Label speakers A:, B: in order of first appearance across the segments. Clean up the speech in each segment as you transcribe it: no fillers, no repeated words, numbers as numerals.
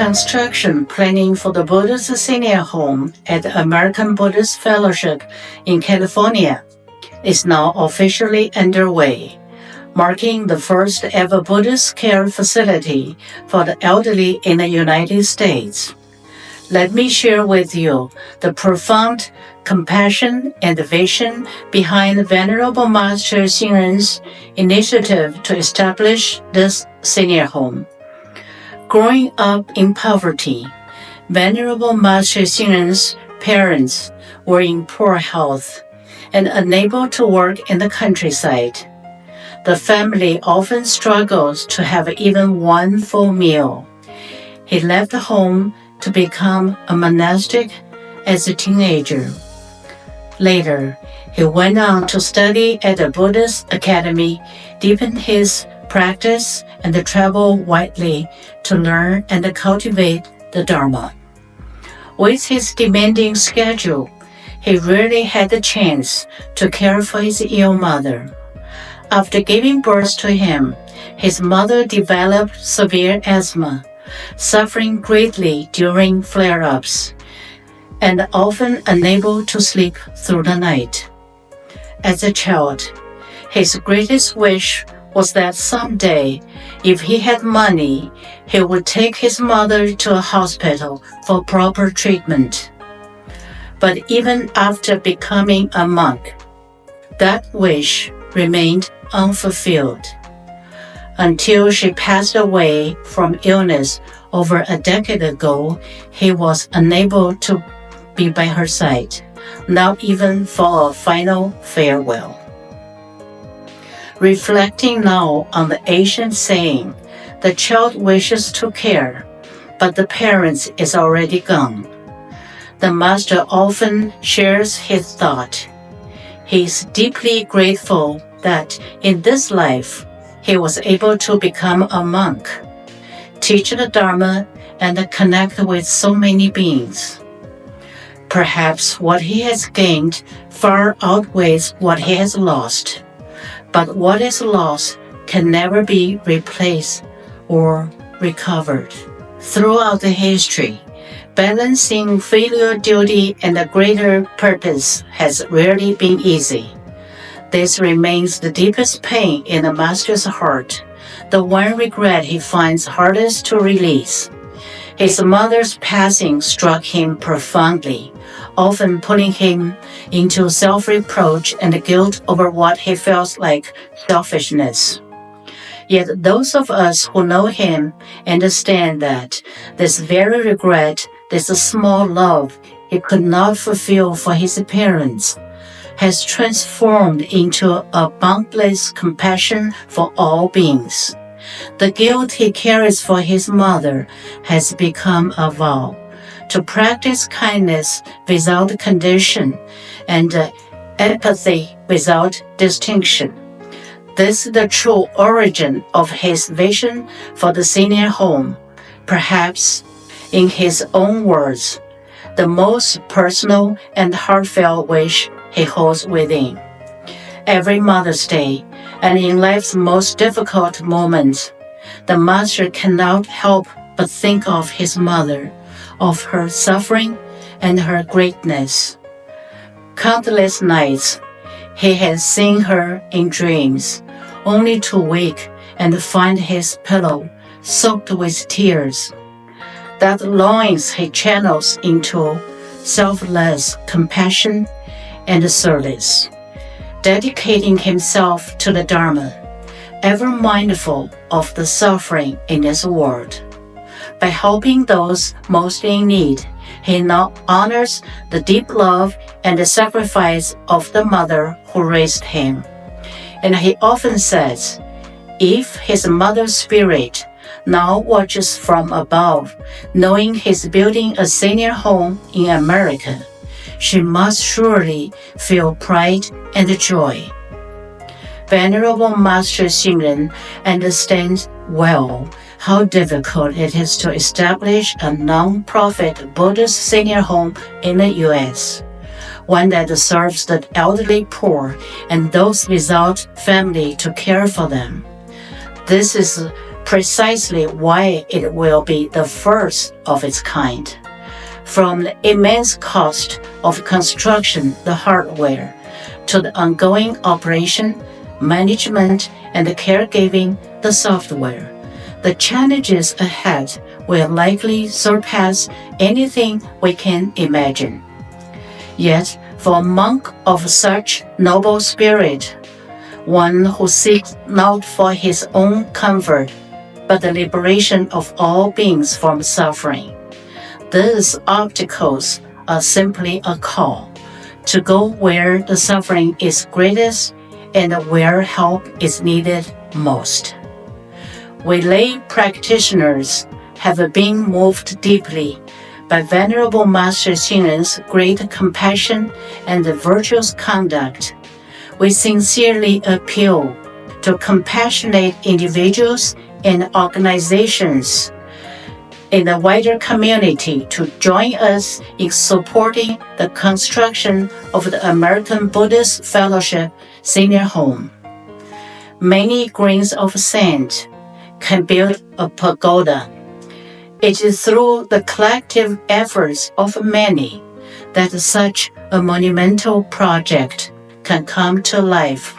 A: construction planning for the Buddhist Senior Home at the American Buddhist Fellowship in California is now officially underway, marking the first ever Buddhist care facility for the elderly in the United States. Let me share with you the profound compassion and vision behind Venerable Master Xingren's initiative to establish this senior home. Growing up in poverty, Venerable Master Xingren's parents were in poor health and unable to work in the countryside. The family often struggles to have even one full meal. He left home to become a monastic as a teenager. Later, he went on to study at the Buddhist Academy, deepen his practice, and travel widely to learn and cultivate the Dharma. With his demanding schedule, he rarely had the chance to care for his ill mother. After giving birth to him, his mother developed severe asthma, suffering greatly during flare-ups, and often unable to sleep through the night. As a child, his greatest wish was that someday, if he had money, he would take his mother to a hospital for proper treatment. But even after becoming a monk, that wish remained unfulfilled. Until she passed away from illness over a decade ago, he was unable to be by her side, not even for a final farewell. Reflecting now on the ancient saying, the child wishes to care, but the parent is already gone, the master often shares his thought. He is deeply grateful that in this life, he was able to become a monk, teach the Dharma, and connect with so many beings. Perhaps what he has gained far outweighs what he has lost, but what is lost can never be replaced or recovered. Throughout the history, balancing filial duty and a greater purpose has rarely been easy. This remains the deepest pain in the master's heart, the one regret he finds hardest to release. His mother's passing struck him profoundly, often pulling him into self-reproach and guilt over what he felt like selfishness. Yet those of us who know him understand that this very regret, this small love he could not fulfill for his parents, has transformed into a boundless compassion for all beings. The guilt he carries for his mother has become a vow to practice kindness without condition and empathy without distinction. This is the true origin of his vision for the senior home, perhaps, in his own words, the most personal and heartfelt wish he holds within. Every Mother's Day, and in life's most difficult moments, the Master cannot help but think of his mother, of her suffering and her greatness. Countless nights, he has seen her in dreams, only to wake and find his pillow soaked with tears. That longings he channels into selfless compassion and service, dedicating himself to the Dharma, ever mindful of the suffering in this world. By helping those most in need, he now honors the deep love and the sacrifice of the mother who raised him. And he often says, if his mother's spirit now watches from above, knowing he's building a senior home in America, she must surely feel pride and joy. Venerable Master Xingren understands well how difficult it is to establish a non-profit Buddhist senior home in the U.S., one that serves the elderly poor and those without family to care for them. This is precisely why it will be the first of its kind. From the immense cost of construction, the hardware, to the ongoing operation, management, and the caregiving, the software, the challenges ahead will likely surpass anything we can imagine. Yet, for a monk of such noble spirit, one who seeks not for his own comfort, but the liberation of all beings from suffering, these obstacles are simply a call to go where the suffering is greatest and where help is needed most. We lay practitioners have been moved deeply by Venerable Master Xingren's great compassion and virtuous conduct. We sincerely appeal to compassionate individuals and organizations in the wider community to join us in supporting the construction of the American Buddhist Fellowship Senior Home. Many grains of sand can build a pagoda. It is through the collective efforts of many that such a monumental project can come to life.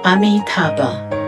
A: Amitabha.